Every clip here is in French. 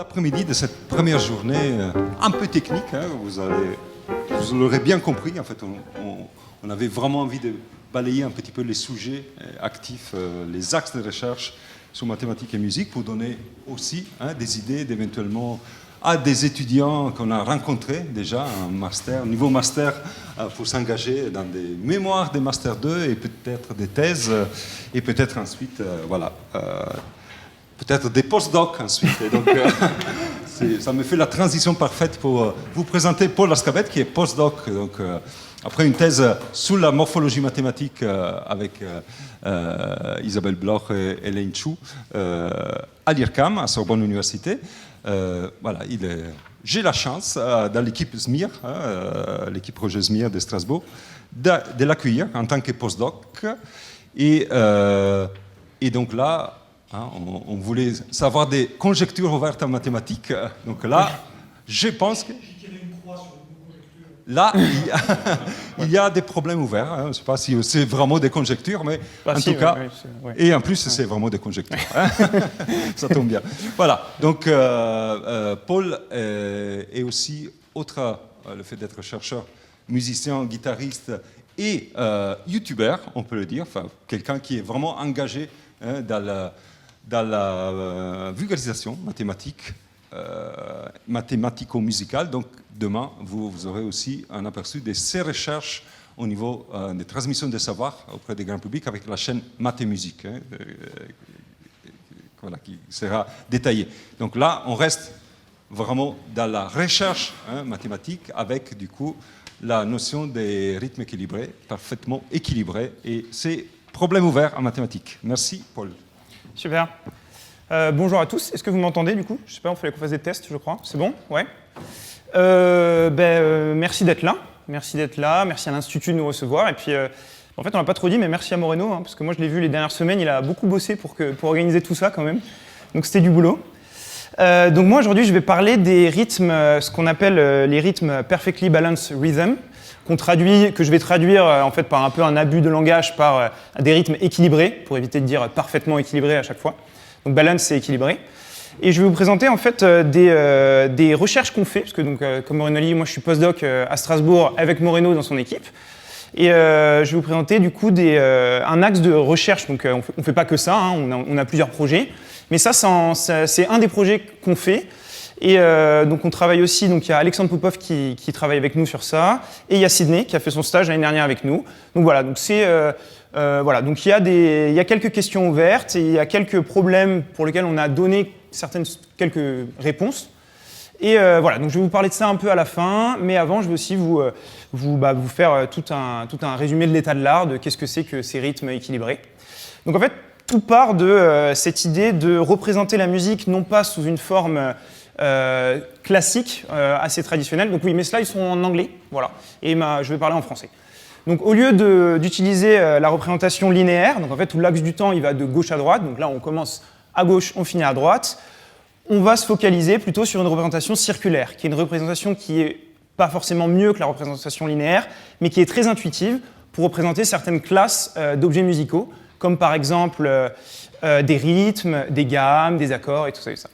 l'après-midi de cette première journée un peu technique. Hein, vous l'aurez bien compris. En fait, on avait vraiment envie de balayer un petit peu les sujets actifs, les axes de recherche sur mathématiques et musique pour donner aussi des idées d'éventuellement à des étudiants qu'on a rencontrés déjà, un niveau master, pour s'engager dans des mémoires des Master 2 et peut-être des thèses, et peut-être ensuite, peut-être des post-docs ensuite. Et donc, ça me fait la transition parfaite pour vous présenter Paul Ascabet, qui est post-doc, donc, après une thèse sur la morphologie mathématique avec Isabelle Bloch et Elaine Chou à l'IRCAM, à Sorbonne Université. Voilà, j'ai la chance, dans l'équipe SMIR, l'équipe projet SMIR de Strasbourg, de l'accueillir en tant que postdoc. Et donc là, on voulait savoir des conjectures ouvertes en mathématiques. Donc là, je pense que... Là, il y a des problèmes ouverts. Je ne sais pas si c'est vraiment des conjectures, mais en tout cas... Ouais. Et en plus, c'est vraiment des conjectures. Ça tombe bien. Voilà. Donc, Paul est aussi, outre le fait d'être chercheur, musicien, guitariste et youtubeur, on peut le dire, enfin, quelqu'un qui est vraiment engagé dans la vulgarisation mathématique, mathématico-musicale. Donc, demain, vous aurez aussi un aperçu de ses recherches au niveau des transmissions de savoir auprès du grand public avec la chaîne Mathé Musique, voilà, qui sera détaillée. Donc là, on reste vraiment dans la recherche mathématique avec, du coup, la notion des rythmes équilibrés, parfaitement équilibrés. Et c'est problème ouvert en mathématiques. Merci, Paul. Super. Bonjour à tous. Est-ce que vous m'entendez, du coup? Je ne sais pas, il fallait qu'on fasse des tests, je crois. C'est bon? Ouais. Merci d'être là. Merci d'être là. Merci à l'Institut de nous recevoir. Et puis, en fait, on l'a pas trop dit, mais merci à Moreno, parce que moi, je l'ai vu les dernières semaines. Il a beaucoup bossé pour organiser tout ça, quand même. Donc, c'était du boulot. Donc, moi, aujourd'hui, je vais parler des rythmes, ce qu'on appelle les rythmes perfectly balanced rhythm, que je vais traduire, en fait, par un peu un abus de langage, par des rythmes équilibrés, pour éviter de dire parfaitement équilibré à chaque fois. Donc, balance, c'est équilibré. Et je vais vous présenter en fait des recherches qu'on fait, parce que donc, comme Moreno l'a dit, moi je suis postdoc à Strasbourg avec Moreno dans son équipe. Et je vais vous présenter du coup un axe de recherche, donc on ne fait pas que ça, on a plusieurs projets. Mais ça, c'est un des projets qu'on fait. Et donc on travaille aussi, donc il y a Alexandre Popov qui travaille avec nous sur ça, et il y a Sydney qui a fait son stage l'année dernière avec nous. Donc voilà, donc c'est... voilà, donc il y a quelques questions ouvertes et il y a quelques problèmes pour lesquels on a donné quelques réponses. Et voilà, donc je vais vous parler de ça un peu à la fin, mais avant je vais aussi vous faire tout un résumé de l'état de l'art, de qu'est-ce que c'est que ces rythmes équilibrés. Donc en fait, tout part de cette idée de représenter la musique non pas sous une forme classique, assez traditionnelle. Donc oui, mes slides sont en anglais, voilà, et je vais parler en français. Donc au lieu d'utiliser la représentation linéaire, donc en fait tout l'axe du temps il va de gauche à droite, donc là on commence à gauche, on finit à droite, on va se focaliser plutôt sur une représentation circulaire, qui est une représentation qui est pas forcément mieux que la représentation linéaire, mais qui est très intuitive pour représenter certaines classes d'objets musicaux, comme par exemple des rythmes, des gammes, des accords et tout ça et ça.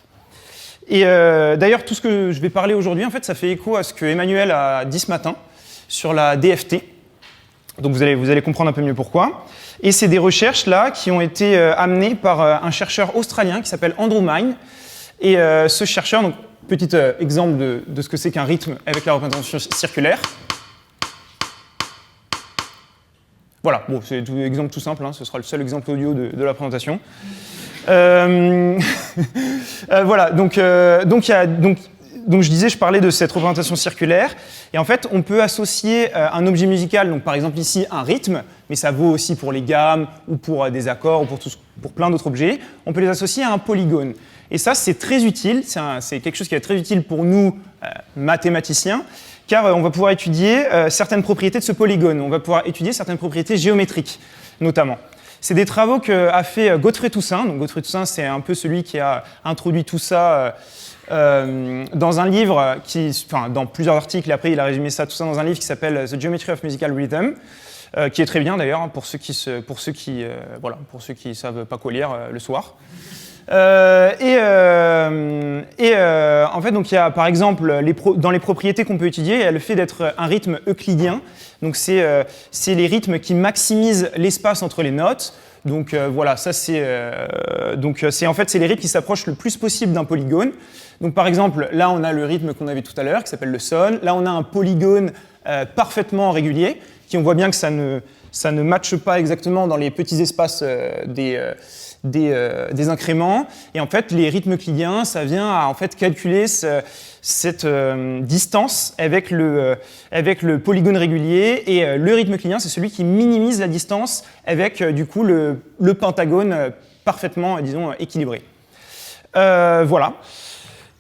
Et d'ailleurs tout ce que je vais parler aujourd'hui, en fait ça fait écho à ce que Emmanuel a dit ce matin sur la DFT. Donc vous allez comprendre un peu mieux pourquoi. Et c'est des recherches là qui ont été amenées par un chercheur australien qui s'appelle Andrew Mine. Et ce chercheur, donc petit exemple de ce que c'est qu'un rythme avec la représentation circulaire. Voilà, bon, c'est un exemple tout simple, ce sera le seul exemple audio de la présentation. Voilà, donc je disais, je parlais de cette représentation circulaire, et en fait, on peut associer un objet musical, donc par exemple ici un rythme, mais ça vaut aussi pour les gammes, ou pour des accords, ou pour plein d'autres objets, on peut les associer à un polygone. Et ça, c'est très utile, c'est quelque chose qui est très utile pour nous, mathématiciens, car on va pouvoir étudier certaines propriétés de ce polygone, on va pouvoir étudier certaines propriétés géométriques, notamment. C'est des travaux qu'a fait Godfrey Toussaint. Donc Godfrey Toussaint, c'est un peu celui qui a introduit tout ça dans un livre, dans plusieurs articles, et après il a résumé tout ça dans un livre qui s'appelle The Geometry of Musical Rhythm, qui est très bien d'ailleurs pour ceux qui savent pas quoi lire le soir. Et Et en fait, donc il y a par exemple dans les propriétés qu'on peut étudier, il y a le fait d'être un rythme euclidien. Donc c'est les rythmes qui maximisent l'espace entre les notes. Donc voilà, ça c'est en fait c'est les rythmes qui s'approchent le plus possible d'un polygone. Donc par exemple, là on a le rythme qu'on avait tout à l'heure qui s'appelle le son. Là on a un polygone parfaitement régulier, qui on voit bien que ça ne matche pas exactement dans les petits espaces des incréments. Et en fait, les rythmes euclidiens, ça vient à en fait calculer cette distance avec le polygone régulier. Et le rythme euclidien, c'est celui qui minimise la distance avec du coup le pentagone parfaitement, disons, équilibré. Voilà.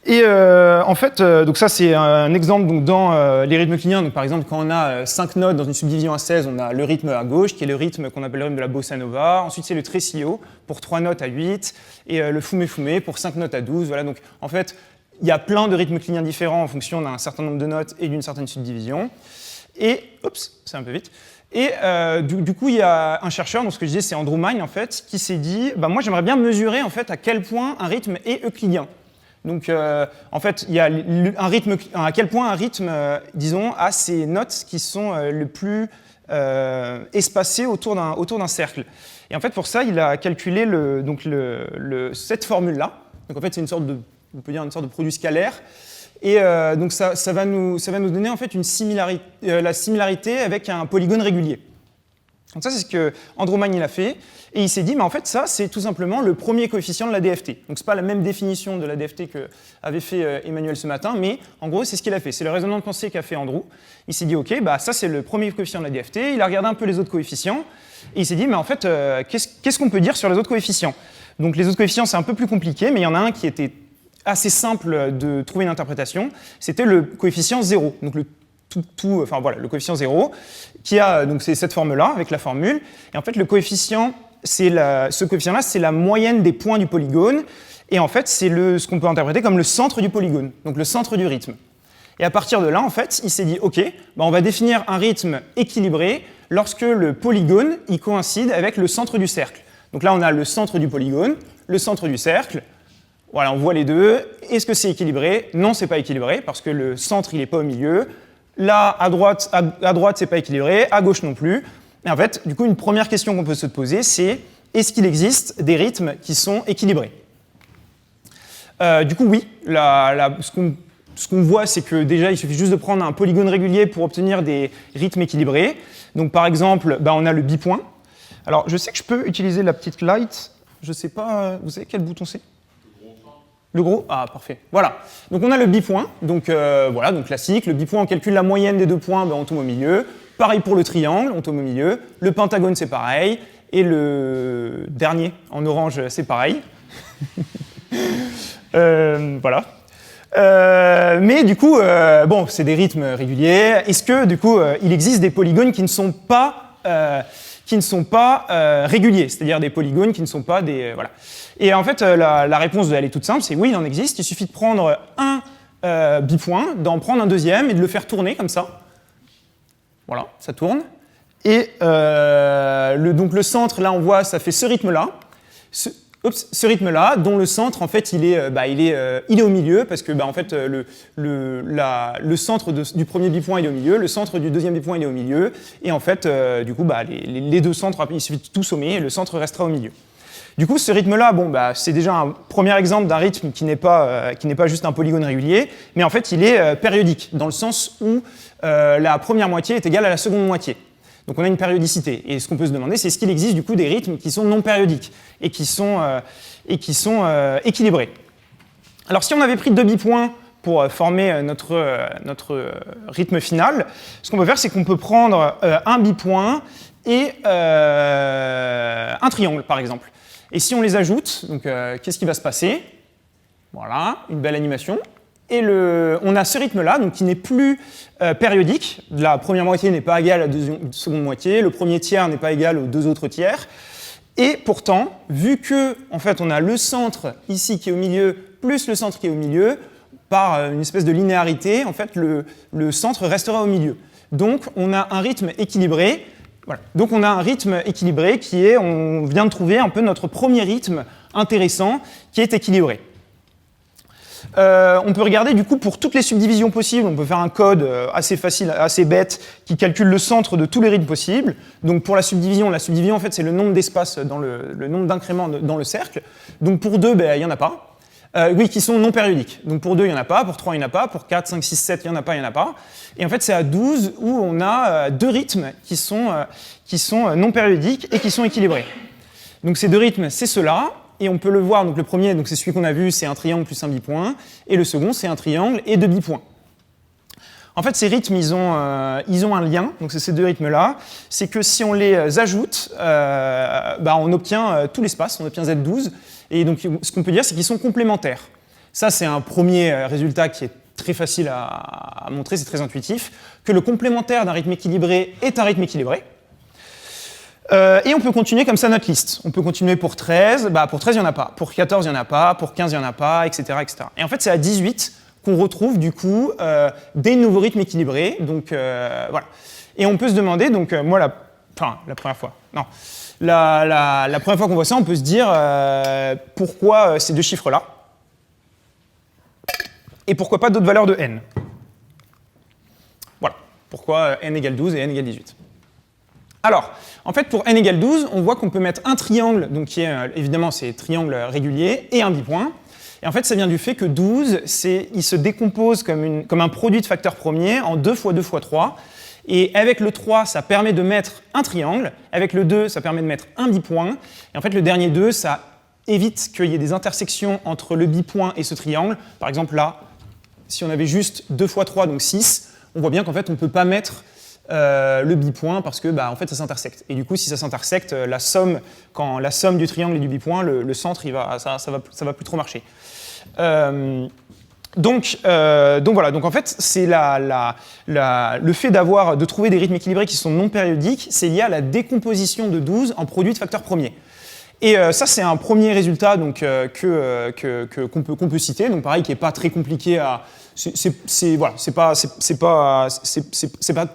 Et en fait, donc ça c'est un exemple donc, dans les rythmes euclidiens. Donc par exemple, quand on a 5 notes dans une subdivision à 16, on a le rythme à gauche qui est le rythme qu'on appelle le rythme de la bossa nova. Ensuite c'est le tresillo pour 3 notes à 8 et le fume pour 5 notes à 12. Voilà, donc en fait, il y a plein de rythmes euclidiens différents en fonction d'un certain nombre de notes et d'une certaine subdivision. Et, oups, c'est un peu vite. Et du coup, il y a un chercheur, donc ce que je disais, c'est Andrew Mine en fait, qui s'est dit, bah, moi j'aimerais bien mesurer en fait à quel point un rythme est euclidien. Donc, en fait, il y a à quel point un rythme, disons, a ces notes qui sont le plus espacées autour d'un cercle. Et en fait, pour ça, il a calculé cette formule-là. Donc, en fait, c'est on peut dire une sorte de produit scalaire. Et donc, ça va nous donner en fait la similarité avec un polygone régulier. Donc ça, c'est ce que Andrew Mine il a fait. Et il s'est dit, mais en fait, ça, c'est tout simplement le premier coefficient de la DFT. Donc, ce n'est pas la même définition de la DFT qu'avait fait Emmanuel ce matin, mais en gros, c'est ce qu'il a fait. C'est le raisonnement de pensée qu'a fait Andrew. Il s'est dit, OK, bah, ça, c'est le premier coefficient de la DFT. Il a regardé un peu les autres coefficients. Et il s'est dit, mais en fait, qu'est-ce qu'on peut dire sur les autres coefficients? Donc, les autres coefficients, c'est un peu plus compliqué, mais il y en a un qui était assez simple de trouver une interprétation. C'était le coefficient 0. Donc, enfin voilà, le coefficient 0, qui a donc c'est cette forme-là avec la formule. Et en fait, le coefficient, ce coefficient-là, c'est la moyenne des points du polygone. Et en fait, c'est ce qu'on peut interpréter comme le centre du polygone, donc le centre du rythme. Et à partir de là, en fait, il s'est dit, OK, bah on va définir un rythme équilibré lorsque le polygone il coïncide avec le centre du cercle. Donc là, on a le centre du polygone, le centre du cercle. Voilà, on voit les deux. Est-ce que c'est équilibré? Non, c'est pas équilibré parce que le centre, il n'est pas au milieu. Là, à droite, c'est pas équilibré, à gauche non plus. Et en fait, du coup, une première question qu'on peut se poser, c'est est-ce qu'il existe des rythmes qui sont équilibrés? Du coup, oui. Ce qu'on voit, c'est que déjà, il suffit juste de prendre un polygone régulier pour obtenir des rythmes équilibrés. Donc, par exemple, on a le bipoint. Alors, je sais que je peux utiliser la petite light. Je sais pas, vous savez quel bouton c'est? Le gros? Ah, parfait. Voilà. Donc, on a le bipoint. Donc, voilà, donc classique. Le bipoint, on calcule la moyenne des deux points, on tombe au milieu. Pareil pour le triangle, on tombe au milieu. Le pentagone, c'est pareil. Et le dernier, en orange, c'est pareil. Voilà. Mais du coup, c'est des rythmes réguliers. Est-ce que, du coup, il existe des polygones qui ne sont pas réguliers, c'est-à-dire des polygones qui ne sont pas des... voilà. Et en fait, la réponse, elle est toute simple, c'est oui, il en existe. Il suffit de prendre un bipoint, d'en prendre un deuxième et de le faire tourner comme ça. Voilà, ça tourne. Et donc le centre, là, on voit, ça fait ce rythme-là. Ce rythme-là, dont le centre, en fait, il est au milieu, parce que, en fait, le centre du premier bipoint, il est au milieu, le centre du deuxième bipoint, il est au milieu, et en fait, du coup, les deux centres, il suffit de tout sommer, et le centre restera au milieu. Du coup, ce rythme-là, c'est déjà un premier exemple d'un rythme qui n'est pas juste un polygone régulier, mais en fait, il est périodique, dans le sens où la première moitié est égale à la seconde moitié. Donc on a une périodicité. Et ce qu'on peut se demander, c'est est-ce qu'il existe du coup des rythmes qui sont non périodiques et qui sont équilibrés. Alors si on avait pris deux bipoints pour former notre rythme final, ce qu'on peut faire, c'est qu'on peut prendre un bipoint et un triangle, par exemple. Et si on les ajoute, donc qu'est-ce qui va se passer? Voilà, une belle animation. Et on a ce rythme-là, donc qui n'est plus périodique. La première moitié n'est pas égale à la seconde moitié, le premier tiers n'est pas égal aux deux autres tiers. Et pourtant, vu que en fait, on a le centre ici qui est au milieu, plus le centre qui est au milieu, par une espèce de linéarité, en fait, le centre restera au milieu. Donc, on a un rythme équilibré. Voilà. Donc, on a un rythme équilibré qui est, on vient de trouver un peu notre premier rythme intéressant qui est équilibré. On peut regarder du coup pour toutes les subdivisions possibles, on peut faire un code assez facile, assez bête, qui calcule le centre de tous les rythmes possibles. Donc pour la subdivision en fait c'est le nombre d'espaces dans le nombre d'incréments dans le cercle. Donc pour 2, il n'y en a pas. Oui, qui sont non périodiques. Donc pour 2, il n'y en a pas, pour 3, il n'y en a pas, pour 4, 5, 6, 7, il n'y en a pas, il n'y en a pas. Et en fait, c'est à 12 où on a deux rythmes qui sont non périodiques et qui sont équilibrés. Donc ces deux rythmes, c'est ceux-là. Et on peut le voir, donc le premier, donc c'est celui qu'on a vu, c'est un triangle plus un bipoint. Et le second, c'est un triangle et deux bipoints. En fait, ces rythmes, ils ont un lien, donc c'est ces deux rythmes-là. C'est que si on les ajoute, on obtient tout l'espace, on obtient Z12. Et donc, ce qu'on peut dire, c'est qu'ils sont complémentaires. Ça, c'est un premier résultat qui est très facile à montrer, c'est très intuitif, que le complémentaire d'un rythme équilibré est un rythme équilibré. Et on peut continuer comme ça notre liste. On peut continuer pour 13, pour 13, il n'y en a pas. Pour 14, il n'y en a pas. Pour 15, il n'y en a pas, etc., etc. Et en fait, c'est à 18 qu'on retrouve, du coup, des nouveaux rythmes équilibrés. Donc, voilà. Et on peut se demander, donc, moi, la première fois, non. La première fois qu'on voit ça, on peut se dire pourquoi ces deux chiffres-là et pourquoi pas d'autres valeurs de n. Voilà, pourquoi n égale 12 et n égale 18. Alors, en fait, pour n égale 12, on voit qu'on peut mettre un triangle, donc qui est évidemment c'est triangle régulier, et un bipoint. Et en fait, ça vient du fait que 12, il se décompose comme un produit de facteurs premiers en 2 fois 2 fois 3. Et avec le 3, ça permet de mettre un triangle. Avec le 2, ça permet de mettre un bipoint. Et en fait, le dernier 2, ça évite qu'il y ait des intersections entre le bipoint et ce triangle. Par exemple, là, si on avait juste 2 fois 3, donc 6, on voit bien qu'en fait, on ne peut pas mettre le bipoint parce que en fait, ça s'intersecte. Et du coup, si ça s'intersecte, quand la somme du triangle et du bipoint, le centre, ça va plus trop marcher. Donc voilà, donc en fait, c'est le fait de trouver des rythmes équilibrés qui sont non périodiques, c'est lié à la décomposition de 12 en produits de facteurs premiers. Et ça, c'est un premier résultat donc, qu'on peut citer, donc pareil, qui n'est pas très compliqué à... C'est pas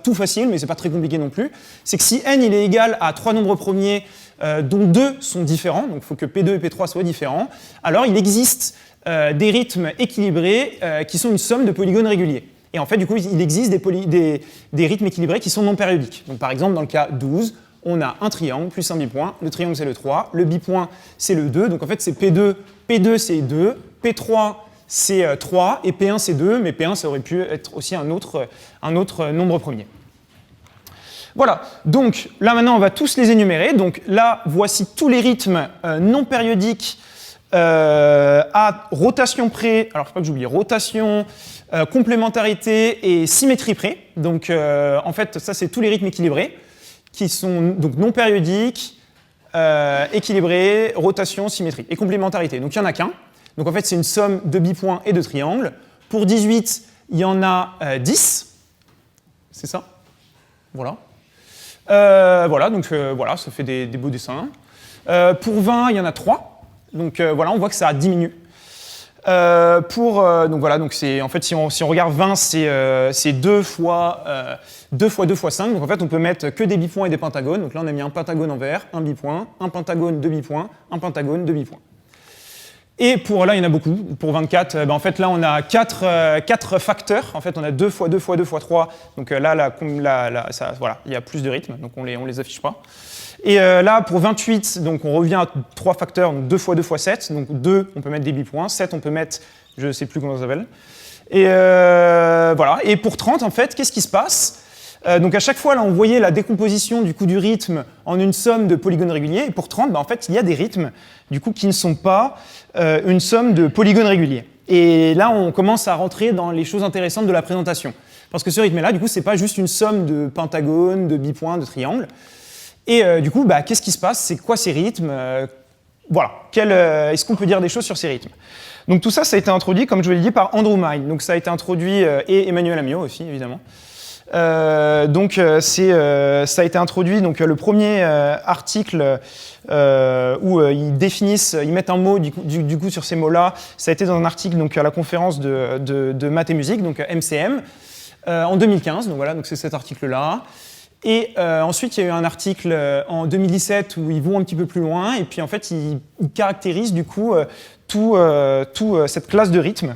tout facile, mais c'est pas très compliqué non plus. C'est que si n il est égal à 3 nombres premiers dont 2 sont différents, donc il faut que P2 et P3 soient différents, alors il existe des rythmes équilibrés qui sont une somme de polygones réguliers. Et en fait, du coup, il existe des rythmes équilibrés qui sont non périodiques. Donc par exemple, dans le cas 12, on a un triangle plus un bipoint. Le triangle, c'est le 3. Le bipoint, c'est le 2. Donc en fait, c'est P2. P2, c'est 2. P3, c'est 3. Et P1, c'est 2. Mais P1, ça aurait pu être aussi un autre nombre premier. Voilà. Donc là, maintenant, on va tous les énumérer. Donc là, voici tous les rythmes non périodiques à rotation près. Alors, je ne sais pas que j'oublie. Rotation, complémentarité et symétrie près. Donc en fait, ça, c'est tous les rythmes équilibrés, qui sont donc non périodiques, équilibrés, rotation, symétrie et complémentarité. Donc il n'y en a qu'un. Donc en fait, c'est une somme de bipoints et de triangles. Pour 18, il y en a 10. C'est ça. Voilà. Voilà, donc voilà, ça fait des beaux dessins. Pour 20, il y en a 3. Donc voilà, on voit que ça diminue. Donc voilà, donc en fait, si on regarde 20, c'est 2 fois 2 fois 5. Donc en fait, on peut mettre que des bipoints et des pentagones. Donc là, on a mis un pentagone en vert, un bipoint, un pentagone, deux bipoints, un pentagone, deux bipoints. Et pour là, il y en a beaucoup. Pour 24, en fait, là, on a 4 facteurs. En fait, on a 2 fois 2 fois 2 fois 3. Donc là, voilà, il y a plus de rythmes, donc on les affiche pas. Et là, pour 28, donc on revient à 3 facteurs, donc 2 fois 2 fois 7. Donc 2, on peut mettre des bipoints. 7, on peut mettre, je ne sais plus comment ça s'appelle. Et voilà. Et pour 30, en fait, qu'est-ce qui se passe ? Donc à chaque fois, là, on voyait la décomposition du coup du rythme en une somme de polygones réguliers. Et pour 30, en fait, il y a des rythmes du coup qui ne sont pas une somme de polygones réguliers. Et là, on commence à rentrer dans les choses intéressantes de la présentation. Parce que ce rythme-là, du coup, c'est pas juste une somme de pentagones, de bipoints, de triangles. Et du coup, qu'est-ce qui se passe ? C'est quoi ces rythmes ? Voilà. Est-ce qu'on peut dire des choses sur ces rythmes ? Donc tout ça, ça a été introduit, comme je vous l'ai dit, par Andrew Mine. Donc ça a été introduit, et Emmanuel Amiot aussi, évidemment. Ça a été introduit, donc le premier article où ils mettent un mot du coup sur ces mots-là, ça a été dans un article donc, à la conférence de maths et musique, donc MCM, en 2015, donc voilà, donc c'est cet article-là. Et ensuite, il y a eu un article en 2017 où ils vont un petit peu plus loin, et puis en fait, ils caractérisent du coup toute cette classe de rythmes.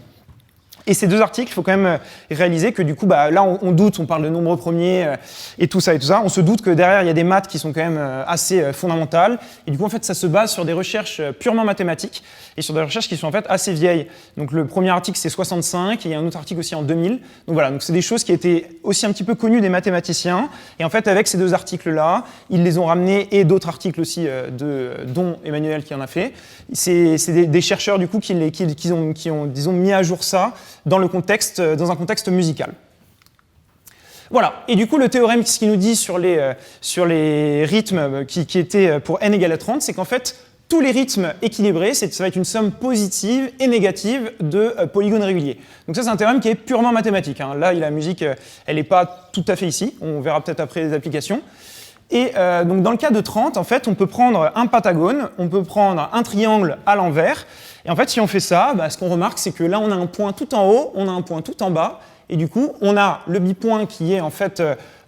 Et ces deux articles, il faut quand même réaliser que du coup, là, on doute, on parle de nombres premiers et tout ça. On se doute que derrière, il y a des maths qui sont quand même assez fondamentales. Et du coup, en fait, ça se base sur des recherches purement mathématiques et sur des recherches qui sont en fait assez vieilles. Donc le premier article, c'est 65, et il y a un autre article aussi en 2000. Donc voilà, donc c'est des choses qui étaient aussi un petit peu connues des mathématiciens. Et en fait, avec ces deux articles-là, ils les ont ramenés, et d'autres articles aussi, dont Emmanuel qui en a fait. C'est des chercheurs du coup qui ont disons, mis à jour ça dans un contexte musical. Voilà, et du coup le théorème, ce qu'il nous dit sur les rythmes qui étaient pour n égale à 30, c'est qu'en fait tous les rythmes équilibrés, ça va être une somme positive et négative de polygones réguliers. Donc ça c'est un théorème qui est purement mathématique, hein. Là la musique, elle n'est pas tout à fait ici, on verra peut-être après les applications. Et donc dans le cas de 30, en fait, on peut prendre un pentagone, on peut prendre un triangle à l'envers, et en fait, si on fait ça, ce qu'on remarque, c'est que là, on a un point tout en haut, on a un point tout en bas, et du coup, on a le bipoint qui est en fait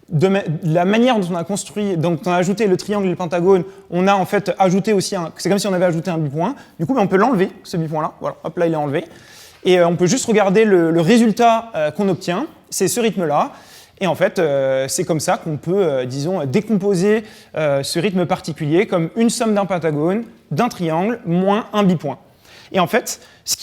de la manière dont on a construit, donc on a ajouté le triangle et le pentagone, on a en fait ajouté aussi c'est comme si on avait ajouté un bipoint. Du coup, on peut l'enlever, ce bipoint-là. Voilà, hop là, il est enlevé. Et on peut juste regarder le résultat qu'on obtient, c'est ce rythme-là. Et en fait, c'est comme ça qu'on peut, disons, décomposer ce rythme particulier comme une somme d'un pentagone, d'un triangle, moins un bipoint. Et en fait, ce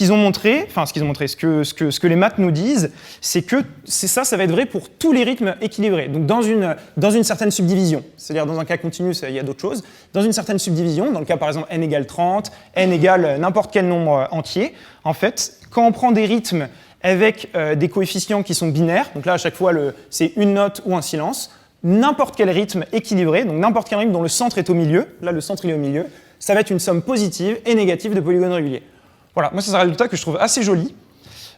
que les maths nous disent, c'est que ça va être vrai pour tous les rythmes équilibrés. Donc dans une certaine subdivision, c'est-à-dire dans un cas continu, il y a d'autres choses, dans une certaine subdivision, dans le cas par exemple n égale 30, n égale n'importe quel nombre entier, en fait, quand on prend des rythmes avec des coefficients qui sont binaires, donc là à chaque fois c'est une note ou un silence, n'importe quel rythme équilibré, donc n'importe quel rythme dont le centre est au milieu, là le centre il est au milieu, ça va être une somme positive et négative de polygones réguliers. Voilà, moi c'est un résultat que je trouve assez joli.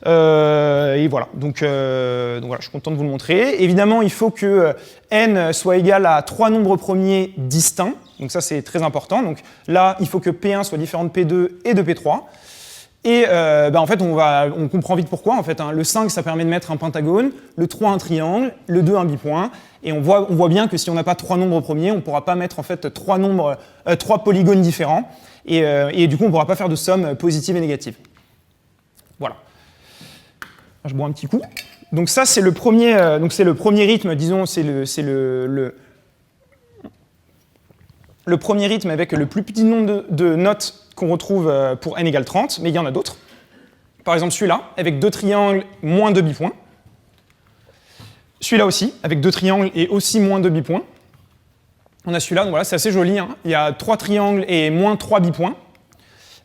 Et voilà, donc voilà, je suis content de vous le montrer. Évidemment, il faut que n soit égal à 3 nombres premiers distincts, donc ça c'est très important. Donc là, il faut que P1 soit différent de P2 et de P3. Et en fait, on comprend vite pourquoi. En fait, hein. Le 5, ça permet de mettre un pentagone, le 3, un triangle, le 2, un bipoint. Et on voit bien que si on n'a pas 3 nombres premiers, on ne pourra pas mettre en fait 3 polygones différents. Et du coup, on ne pourra pas faire de somme positive et négative. Voilà. Je bois un petit coup. Donc ça, c'est le premier rythme, disons, c'est le premier rythme avec le plus petit nombre de notes qu'on retrouve pour n égale 30, mais il y en a d'autres. Par exemple celui-là, avec 2 triangles, moins 2 bipoints. Celui-là aussi, avec 2 triangles et aussi moins 2 bipoints. On a celui-là, donc voilà, c'est assez joli, hein. Il y a 3 triangles et moins 3 bipoints.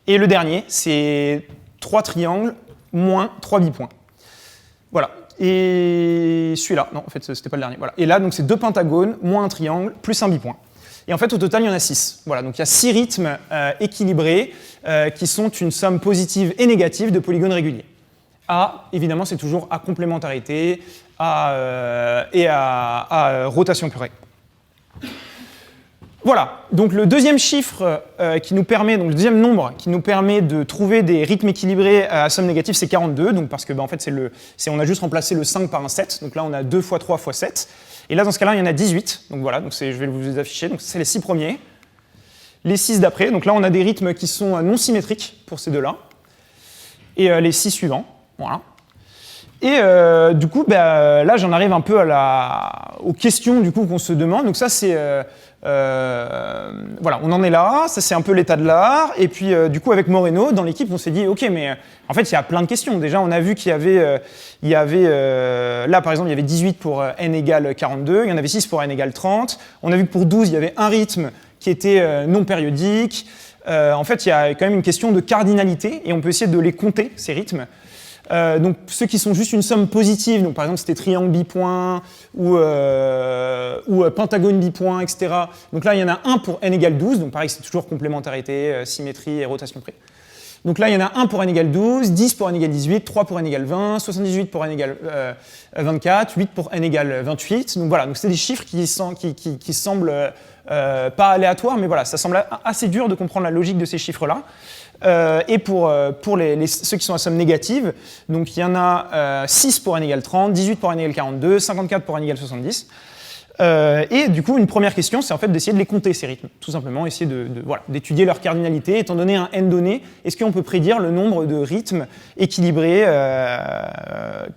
Et le dernier, c'est 3 triangles, moins 3 bipoints. Voilà. Et celui-là, non, en fait, c'était pas le dernier. Voilà. Et là, donc c'est 2 pentagones, moins un triangle, plus un bipoint. Et en fait, au total, il y en a 6. Voilà, donc il y a 6 rythmes équilibrés qui sont une somme positive et négative de polygones réguliers. A, évidemment, c'est toujours à complémentarité et à rotation purée. Voilà, donc le deuxième chiffre qui nous permet, donc le deuxième nombre qui nous permet de trouver des rythmes équilibrés à somme négative, c'est 42, donc parce que en fait, on a juste remplacé le 5 par un 7, donc là on a 2 fois 3 fois 7. Et là, dans ce cas-là, il y en a 18. Donc voilà, donc je vais vous les afficher. Donc c'est les 6 premiers. Les 6 d'après. Donc là, on a des rythmes qui sont non symétriques pour ces deux-là. Et les 6 suivants. Voilà. Et du coup, là, j'en arrive un peu aux questions du coup qu'on se demande. Donc ça, c'est voilà, on en est là. Ça, c'est un peu l'état de l'art. Et puis, du coup, avec Moreno, dans l'équipe, on s'est dit, ok, mais en fait, il y a plein de questions. Déjà, on a vu qu'il y avait, là, par exemple, il y avait 18 pour n égale 42. Il y en avait 6 pour n égale 30. On a vu que pour 12, il y avait un rythme qui était non périodique. En fait, il y a quand même une question de cardinalité. Et on peut essayer de les compter, ces rythmes. Donc ceux qui sont juste une somme positive, donc par exemple c'était triangle bipoint ou pentagone bipoint, etc. Donc là il y en a un pour n égale 12, donc pareil c'est toujours complémentarité, symétrie et rotation près. Donc là il y en a un pour n égale 12, 10 pour n égale 18, 3 pour n égale 20, 78 pour n égale 24, 8 pour n égale 28. Donc voilà, donc c'est des chiffres qui semblent pas aléatoires, mais voilà, ça semble assez dur de comprendre la logique de ces chiffres-là. Et pour ceux qui sont à somme négative, donc il y en a 6 pour n égale 30, 18 pour n égale 42, 54 pour n égale 70. Et du coup, une première question, c'est en fait d'essayer de les compter, ces rythmes. Tout simplement, essayer d'étudier leur cardinalité. Étant donné un n donné, est-ce qu'on peut prédire le nombre de rythmes équilibrés,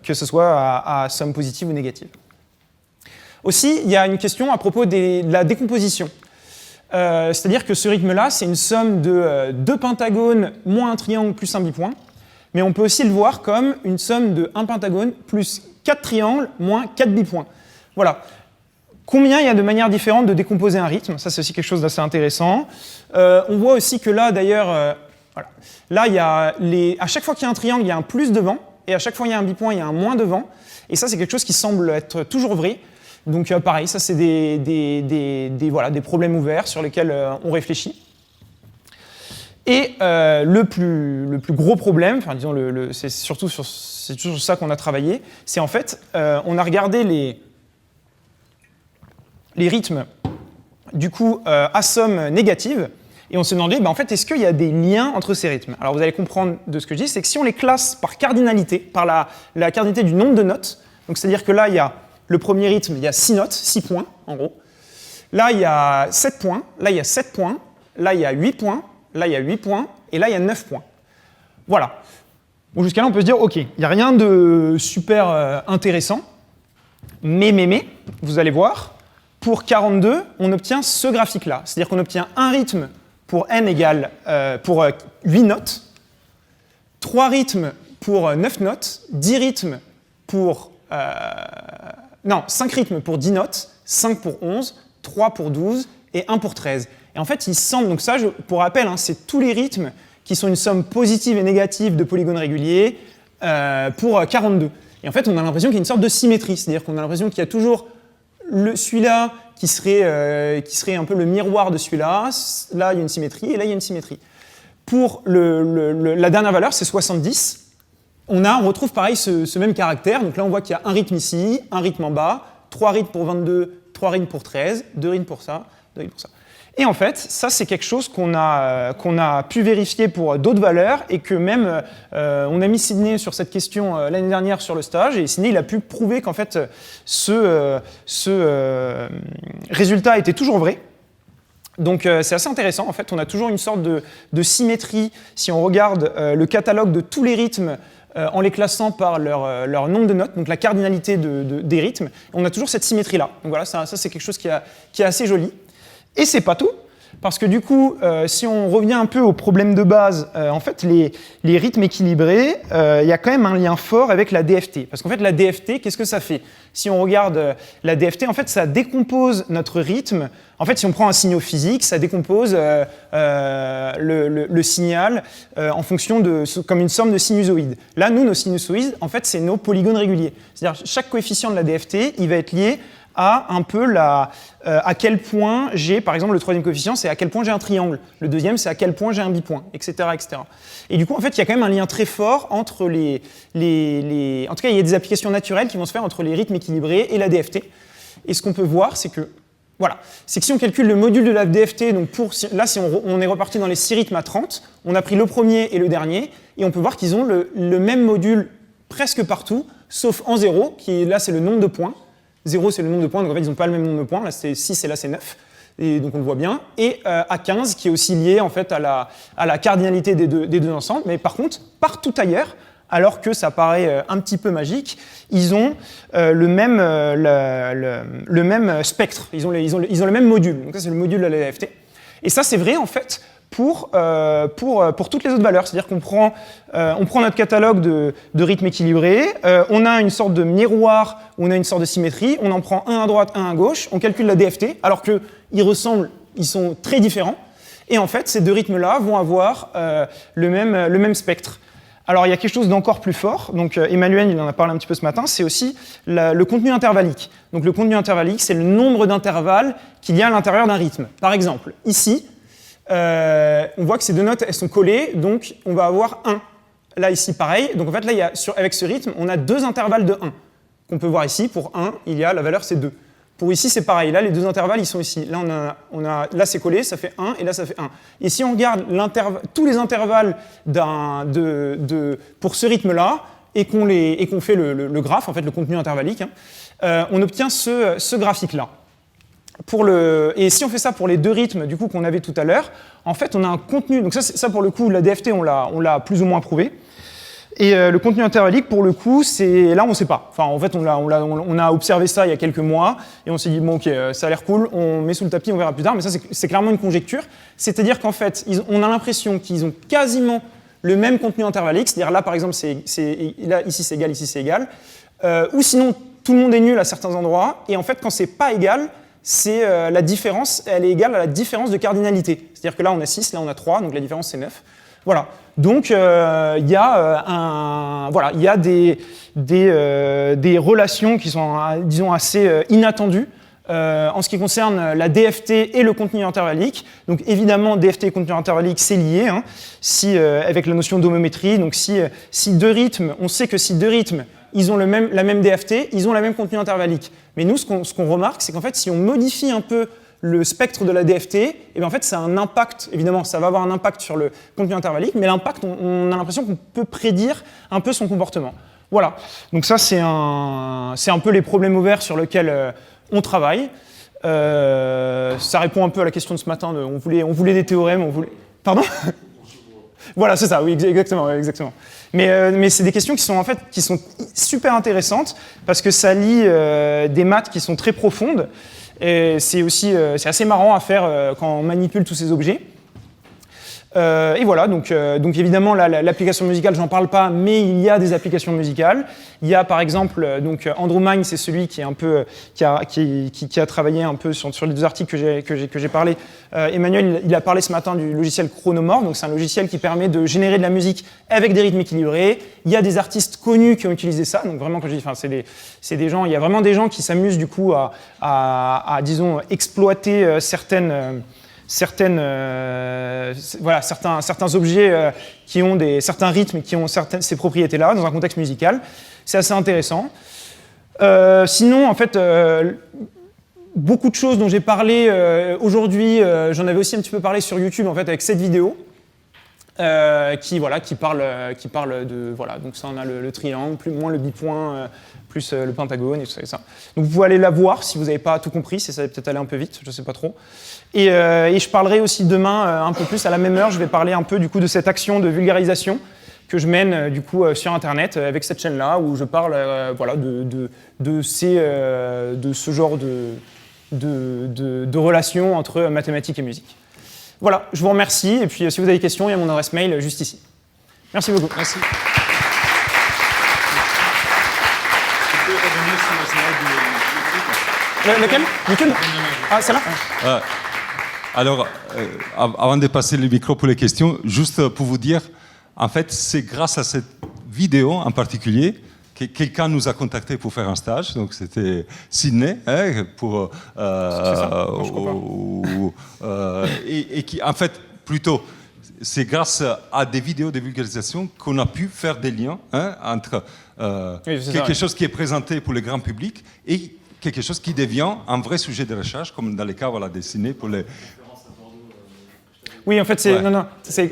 que ce soit à somme positive ou négative? Aussi, il y a une question à propos de la décomposition. C'est-à-dire que ce rythme-là, c'est une somme de 2 pentagones moins un triangle plus un bipoint. Mais on peut aussi le voir comme une somme de 1 pentagone plus 4 triangles moins 4 bipoints. Voilà. Combien il y a de manières différentes de décomposer un rythme? Ça, c'est aussi quelque chose d'assez intéressant. On voit aussi que là, d'ailleurs, voilà. Là, il y a à chaque fois qu'il y a un triangle, il y a un plus devant, et à chaque fois qu'il y a un bipoint, il y a un moins devant. Et ça, c'est quelque chose qui semble être toujours vrai. Donc, pareil, ça, c'est voilà, des problèmes ouverts sur lesquels on réfléchit. Et le plus gros problème, enfin, disons, c'est surtout sur ça qu'on a travaillé, c'est en fait, on a regardé les rythmes du coup à somme négative, et on s'est demandé, en fait, est-ce qu'il y a des liens entre ces rythmes? Alors vous allez comprendre de ce que je dis, c'est que si on les classe par cardinalité, par la cardinalité du nombre de notes, donc c'est-à-dire que là, il y a le premier rythme, il y a 6 notes, 6 points en gros, là il y a 7 points, là il y a 7 points, là il y a 8 points, là il y a 8 points, et là il y a 9 points. Voilà. Bon, jusqu'à là on peut se dire, ok, il n'y a rien de super intéressant, mais, vous allez voir, pour 42, on obtient ce graphique-là. C'est-à-dire qu'on obtient un rythme pour n égale pour 8 notes, 3 rythmes pour 9 notes, 10 rythmes pour... 5 rythmes pour 10 notes, 5 pour 11, 3 pour 12 et 1 pour 13. Et en fait, il semble, donc ça, pour rappel, c'est tous les rythmes qui sont une somme positive et négative de polygones réguliers pour 42. Et en fait, on a l'impression qu'il y a une sorte de symétrie, c'est-à-dire qu'on a l'impression qu'il y a toujours celui-là qui serait un peu le miroir de celui-là, là il y a une symétrie, et là il y a une symétrie. Pour la dernière valeur, c'est 70. On retrouve pareil ce même caractère, donc là on voit qu'il y a un rythme ici, un rythme en bas, 3 rythmes pour 22, 3 rythmes pour 13, 2 rythmes pour ça, 2 rythmes pour ça. Et en fait, ça c'est quelque chose qu'on a pu vérifier pour d'autres valeurs et que même on a mis Sidney sur cette question l'année dernière sur le stage, et Sidney il a pu prouver qu'en fait ce résultat était toujours vrai. Donc c'est assez intéressant, en fait on a toujours une sorte de symétrie si on regarde le catalogue de tous les rythmes en les classant par leur nombre de notes, donc la cardinalité des rythmes, on a toujours cette symétrie-là. Donc voilà, ça c'est quelque chose qui est assez joli. Et c'est pas tout, parce que du coup, si on revient un peu au problème de base, en fait, les rythmes équilibrés, il y a quand même un lien fort avec la DFT. Parce qu'en fait, la DFT, qu'est-ce que ça fait? Si on regarde la DFT, en fait, ça décompose notre rythme. En fait, si on prend un signal physique, ça décompose le signal en fonction comme une somme de sinusoïdes. Là, nous, nos sinusoïdes, en fait, c'est nos polygones réguliers. C'est-à-dire chaque coefficient de la DFT, il va être lié à un peu à quel point j'ai, par exemple, le troisième coefficient, c'est à quel point j'ai un triangle. Le deuxième, c'est à quel point j'ai un bipoint, etc., etc. Et du coup, en fait, il y a quand même un lien très fort entre En tout cas, il y a des applications naturelles qui vont se faire entre les rythmes équilibrés et la DFT. Et ce qu'on peut voir, c'est que, voilà, c'est que si on calcule le module de la DFT, donc là, si on est reparti dans les 6 rythmes à 30, on a pris le premier et le dernier, et on peut voir qu'ils ont le même module presque partout, sauf en 0, là, c'est le nombre de points. 0, c'est le nombre de points, donc en fait, ils n'ont pas le même nombre de points. Là, c'est 6 et là, c'est 9. Et donc, on le voit bien. Et à 15, qui est aussi lié en fait, à la cardinalité des deux ensembles. Mais par contre, partout ailleurs, alors que ça paraît un petit peu magique, ils ont le même spectre. Ils ont le même module. Donc, ça, c'est le module de la DFT. Et ça, c'est vrai, en fait, pour toutes les autres valeurs. C'est-à-dire qu'on prend notre catalogue de rythmes équilibrés, on a une sorte de miroir, on a une sorte de symétrie, on en prend un à droite, un à gauche, on calcule la DFT, alors qu'ils ressemblent, ils sont très différents. Et en fait, ces deux rythmes-là vont avoir le même spectre. Alors, il y a quelque chose d'encore plus fort. Donc, Emmanuel, il en a parlé un petit peu ce matin, c'est aussi le contenu intervallique. Donc, le contenu intervallique, c'est le nombre d'intervalles qu'il y a à l'intérieur d'un rythme. Par exemple, ici, on voit que ces deux notes, elles sont collées, donc on va avoir 1. Là, ici, pareil. Donc, en fait, là, avec ce rythme, on a 2 intervalles de 1. Qu'on peut voir ici, pour 1, la valeur, c'est 2. Pour ici, c'est pareil. Là, les 2 intervalles, ils sont ici. Là, là c'est collé, ça fait 1, et là, ça fait 1. Et si on regarde tous les intervalles pour ce rythme-là, et qu'on fait le graphe, en fait, le contenu intervallique, on obtient ce graphique-là. Et si on fait ça pour les deux rythmes du coup qu'on avait tout à l'heure, en fait on a un contenu. Donc ça pour le coup la DFT on l'a plus ou moins prouvé. Et le contenu intervallique pour le coup là on ne sait pas. Enfin en fait on a observé ça il y a quelques mois et on s'est dit bon ok ça a l'air cool, on met sous le tapis, on verra plus tard. Mais ça c'est clairement une conjecture. C'est-à-dire qu'en fait on a l'impression qu'ils ont quasiment le même contenu intervallique. C'est-à-dire là par exemple là, ici c'est égal. Ou sinon tout le monde est nul à certains endroits. Et en fait quand c'est pas égal, c'est la différence, elle est égale à la différence de cardinalité. C'est-à-dire que là, on a 6, là, on a 3, donc la différence, c'est 9. Voilà. Donc, il y a des relations qui sont, disons, assez inattendues en ce qui concerne la DFT et le contenu intervallique. Donc, évidemment, DFT et contenu intervallique, c'est lié, hein, avec la notion d'homométrie. Donc, si deux rythmes, on sait que si deux rythmes, ils ont la même DFT, ils ont la même contenu intervallique. Mais nous, ce qu'on remarque, c'est qu'en fait, si on modifie un peu le spectre de la DFT, et bien en fait, ça a un impact, évidemment, ça va avoir un impact sur le contenu intervallique, mais l'impact, on a l'impression qu'on peut prédire un peu son comportement. Voilà. Donc ça, c'est un peu les problèmes ouverts sur lesquels on travaille. Ça répond un peu à la question de ce matin, on voulait des théorèmes, Pardon ? Voilà, c'est ça, oui, exactement. Mais c'est des questions qui sont super intéressantes parce que ça lie des maths qui sont très profondes et c'est assez marrant à faire quand on manipule tous ces objets. Et voilà, donc évidemment l'application musicale, j'en parle pas, mais il y a des applications musicales. Il y a par exemple Andrew Mine, c'est celui qui a travaillé un peu sur les deux articles que j'ai parlé. Emmanuel, il a parlé ce matin du logiciel Chronomorph, donc c'est un logiciel qui permet de générer de la musique avec des rythmes équilibrés. Il y a des artistes connus qui ont utilisé ça, donc vraiment quand je dis, c'est des gens, il y a vraiment des gens qui s'amusent du coup à disons exploiter certains objets qui ont certains rythmes qui ont ces propriétés-là dans un contexte musical. C'est assez intéressant. Sinon, en fait, beaucoup de choses dont j'ai parlé aujourd'hui, j'en avais aussi un petit peu parlé sur YouTube en fait avec cette vidéo qui parle de voilà. Donc ça, on a le triangle, moins le bipoint, plus le pentagone et tout ça, et ça. Donc vous pouvez aller la voir si vous n'avez pas tout compris, si ça va peut-être aller un peu vite, je ne sais pas trop. Et je parlerai aussi demain un peu plus à la même heure, je vais parler un peu du coup de cette action de vulgarisation que je mène du coup sur Internet avec cette chaîne-là où je parle de ce genre de relation entre mathématiques et musique. Voilà, je vous remercie et puis si vous avez des questions, il y a mon adresse mail juste ici. Merci beaucoup. Merci. Laquelle ? YouTube ? Ah, celle-là ? Alors, avant de passer le micro pour les questions, juste pour vous dire, en fait, c'est grâce à cette vidéo en particulier que quelqu'un nous a contacté pour faire un stage. Donc, c'était Sydney, pour et qui, en fait, plutôt, c'est grâce à des vidéos de vulgarisation qu'on a pu faire des liens entre quelque chose qui est présenté pour le grand public et quelque chose qui devient un vrai sujet de recherche, comme dans les cas dessinés pour les... Oui, en fait,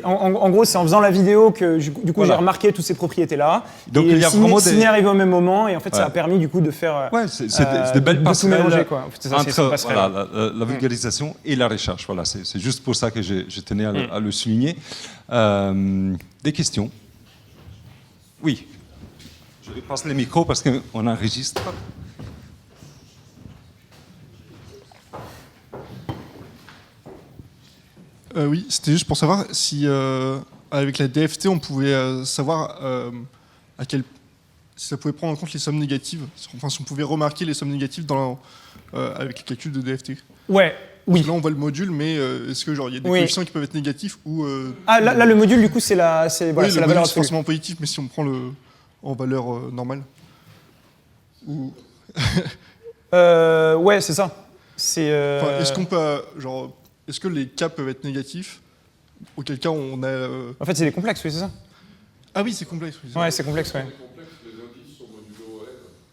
en gros, c'est en faisant la vidéo que du coup, j'ai remarqué toutes ces propriétés-là. Donc, il y a vraiment Sydney arrivé au même moment, et en fait, ça a permis du coup de faire. Ouais, c'est des belles passerelles entre la vulgarisation et la recherche. Voilà, c'est juste pour ça que je tenais à le souligner. Des questions ? Oui. Je vais passer le micro parce qu'on enregistre. Oui, c'était juste pour savoir si, avec la DFT, on pouvait savoir si ça pouvait prendre en compte les sommes négatives. Enfin, si on pouvait remarquer les sommes négatives avec le calcul de DFT. Ouais, oui. Là, on voit le module, mais est-ce que il y a des coefficients qui peuvent être négatifs ou là, le module, du coup, c'est la valeur absolue. C'est forcément positif, mais si on prend en valeur normale ou... ouais, c'est ça. Est-ce qu'on peut, est-ce que les cas peuvent être négatifs? Auquel cas, on a... En fait, c'est des complexes, oui, c'est ça. Ah oui, c'est complexe. Oui, ouais, c'est complexe, ouais.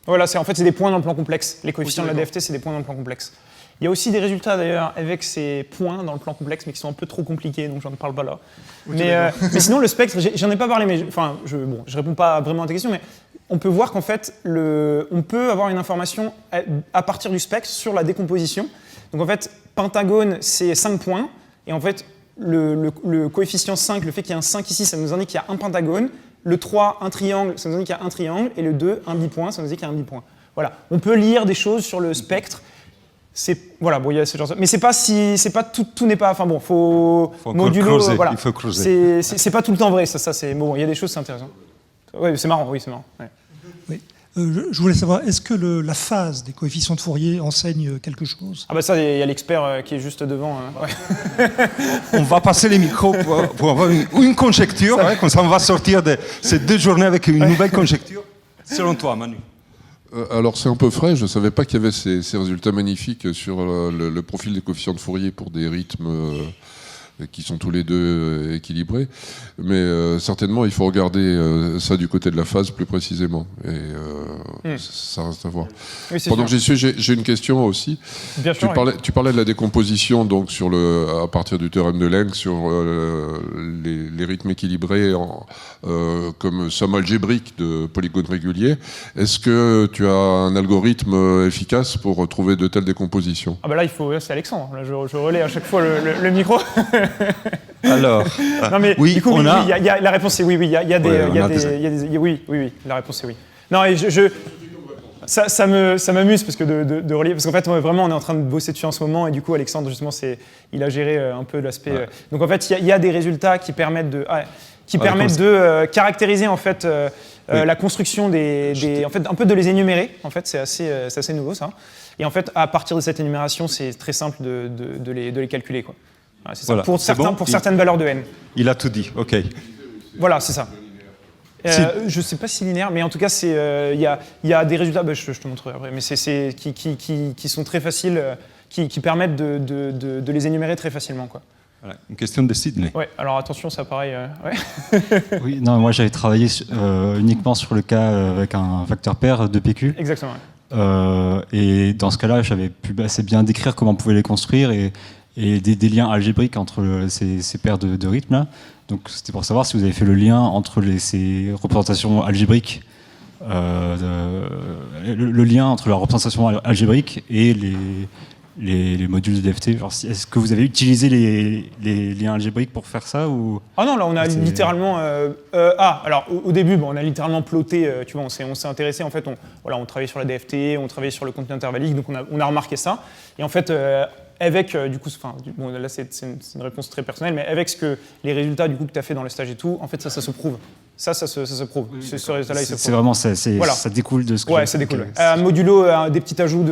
Voilà, en fait, c'est des points dans le plan complexe. Les coefficients de la DFT, c'est des points dans le plan complexe. Il y a aussi des résultats, d'ailleurs, avec ces points dans le plan complexe, mais qui sont un peu trop compliqués, donc j'en parle pas là. Okay, mais sinon, le spectre, j'en ai pas parlé, mais je réponds pas vraiment à ta question, mais on peut voir qu'en fait, on peut avoir une information à partir du spectre sur la décomposition. Donc en fait, pentagone, c'est 5 points. Et en fait, le coefficient 5, le fait qu'il y ait un 5 ici, ça nous indique qu'il y a un pentagone. Le 3, un triangle, ça nous indique qu'il y a un triangle. Et le 2, un bipoint, ça nous indique qu'il y a un bipoint. Voilà. On peut lire des choses sur le spectre. Voilà, bon, il y a ce genre de... Mais c'est pas tout n'est pas... Enfin bon, faut modulo, creuser, voilà. il faut creuser. C'est pas tout le temps vrai, ça c'est... Bon, il y a des choses, c'est intéressant. Oui, c'est marrant, oui, c'est marrant. Ouais. Oui. Je voulais savoir, est-ce que la phase des coefficients de Fourier enseigne quelque chose? Ah bah ça, il y a l'expert qui est juste devant. Ouais. On va passer les micros pour avoir une conjecture, comme ça on va sortir de ces 2 journées avec une nouvelle conjecture. Selon toi, Manu? Alors c'est un peu frais, je ne savais pas qu'il y avait ces résultats magnifiques sur le profil des coefficients de Fourier pour des rythmes qui sont tous les deux équilibrés, mais certainement il faut regarder ça du côté de la phase plus précisément, et ça reste à voir. Oui, pendant que j'y suis, j'ai une question aussi. Bien sûr, tu parlais de la décomposition donc à partir du théorème de Lenk sur les rythmes équilibrés comme somme algébrique de polygones réguliers. Est-ce que tu as un algorithme efficace pour trouver de telles décompositions? Ah bah là, c'est Alexandre. Là, je relais à chaque fois le micro. Alors, non mais oui, du coup, on a... la réponse c'est oui, il y a des... Oui, la réponse c'est oui. Non, et ça m'amuse parce que de relier, parce qu'en fait, vraiment, on est en train de bosser dessus en ce moment, et du coup, Alexandre, justement, il a géré un peu l'aspect... Ouais. Donc en fait, il y a des résultats qui permettent de... caractériser en fait la construction en fait un peu de les énumérer. En fait, c'est assez nouveau ça. Et en fait, à partir de cette énumération, c'est très simple de les calculer quoi. Voilà, c'est ça. Voilà, Pour certaines valeurs de n. Il a tout dit, ok. Voilà, c'est ça. Je ne sais pas si linéaire, mais en tout cas, il y a des résultats. Je te montrerai après, mais qui sont très faciles, qui permettent de les énumérer très facilement quoi. Voilà, une question de Sydney. Ouais, alors attention, ça pareil. Ouais. Oui, non, moi j'avais travaillé uniquement sur le cas avec un facteur pair de PQ. Exactement. Et dans ce cas-là, j'avais pu assez bien décrire comment on pouvait les construire et des liens algébriques entre ces paires de rythmes là. Donc c'était pour savoir si vous avez fait le lien entre ces représentations algébriques, le lien entre la représentation algébrique et les modules de DFT. Est-ce que vous avez utilisé les liens algébriques pour faire ça ou... Ah non, là on a littéralement... alors au début, on a littéralement ploté, tu vois, on s'est intéressé, en fait, on travaillait sur la DFT, on travaillait sur le contenu intervallique, donc on a remarqué ça. Et en fait, avec, du coup, bon, là c'est une réponse très personnelle, mais avec les résultats du coup, que tu as fait dans le stage et tout, en fait ça se prouve. Ça se prouve. Oui, ce résultat-là, il se prouve. C'est vraiment, voilà. Ça découle de ce que... Ouais, ça découle. Modulo des petits ajouts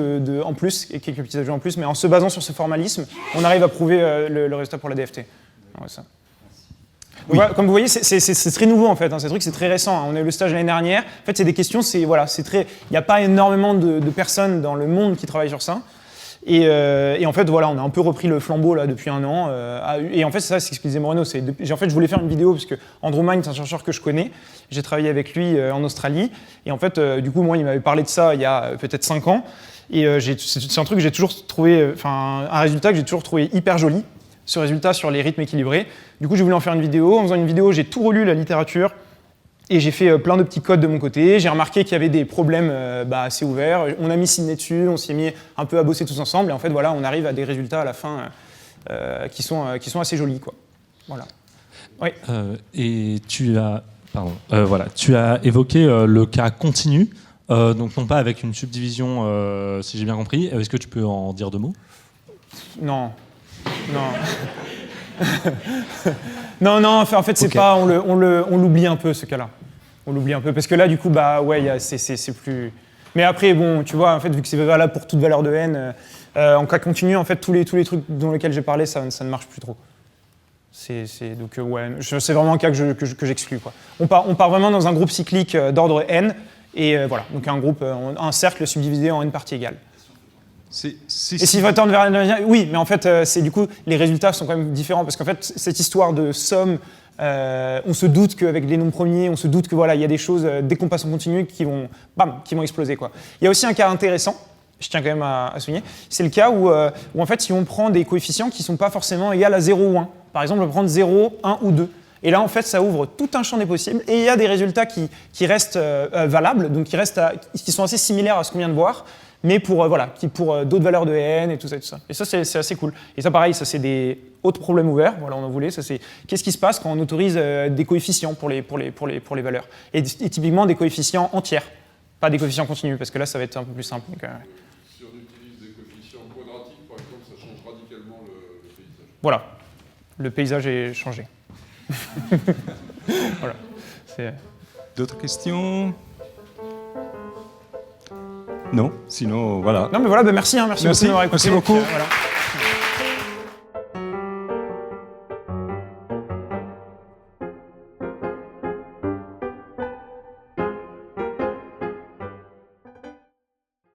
en plus, et quelques petits ajouts en plus, mais en se basant sur ce formalisme, on arrive à prouver le résultat pour la DFT. Ouais, ça. Donc, voilà, comme vous voyez, c'est très nouveau en fait, ces trucs c'est très récent. On a eu le stage l'année dernière. En fait, c'est des questions, il n'y a pas énormément de personnes dans le monde qui travaillent sur ça. Et en fait, voilà, on a un peu repris le flambeau là depuis 1 an. Et en fait, c'est ce qu'expliquait Moreno. En fait, je voulais faire une vidéo parce que Andrew Mind, c'est un chercheur que je connais. J'ai travaillé avec lui en Australie. Et en fait, du coup, moi, il m'avait parlé de ça il y a peut-être 5 ans. Et c'est un truc que j'ai toujours trouvé, un résultat que j'ai toujours trouvé hyper joli. Ce résultat sur les rythmes équilibrés. Du coup, j'ai voulu en faire une vidéo. En faisant une vidéo, j'ai tout relu la littérature. Et j'ai fait plein de petits codes de mon côté. J'ai remarqué qu'il y avait des problèmes assez ouverts. On a mis Sydney dessus, on s'est mis un peu à bosser tous ensemble. Et en fait, voilà, on arrive à des résultats à la fin qui sont assez jolis, quoi. Voilà. Oui. Et tu as évoqué le cas continu, donc non pas avec une subdivision, si j'ai bien compris. Est-ce que tu peux en dire 2 mots? Non. Non, en fait, c'est pas, on l'oublie un peu, ce cas-là. On l'oublie un peu, parce que là, du coup, c'est plus... Mais après, bon, tu vois, en fait, vu que c'est valable pour toute valeur de n, en cas continu, en fait, tous les trucs dans lesquels j'ai parlé, ça ne marche plus trop. Donc, c'est vraiment un cas que j'exclus, quoi. On part vraiment dans un groupe cyclique d'ordre n, et voilà, donc un cercle subdivisé en n parties égales. Et s'il va tendre vers... Oui, mais en fait, du coup, les résultats sont quand même différents, parce qu'en fait, cette histoire de somme, on se doute qu'avec les nombres premiers, on se doute que voilà, il y a des choses, dès qu'on passe en continu, qui vont exploser, quoi. Il y a aussi un cas intéressant, je tiens quand même à souligner, c'est le cas où en fait, si on prend des coefficients qui ne sont pas forcément égaux à 0 ou 1, par exemple, on peut prendre 0, 1 ou 2, et là, en fait, ça ouvre tout un champ des possibles, et il y a des résultats qui restent valables, donc qui sont assez similaires à ce qu'on vient de voir, mais pour d'autres valeurs de n et tout ça, tout ça. Et ça, c'est assez cool. Et ça, pareil, ça c'est des autres problèmes ouverts. Voilà, on en voulait. Ça c'est qu'est-ce qui se passe quand on autorise des coefficients pour les valeurs et typiquement des coefficients entiers, pas des coefficients continus, parce que là, ça va être un peu plus simple. Donc, si on utilise des coefficients quadratiques, par exemple, ça change radicalement le paysage. Voilà, le paysage est changé. Voilà. D'autres questions? Non, sinon, voilà. Non, mais voilà, merci beaucoup de m'avoir écouté. Merci beaucoup. Voilà.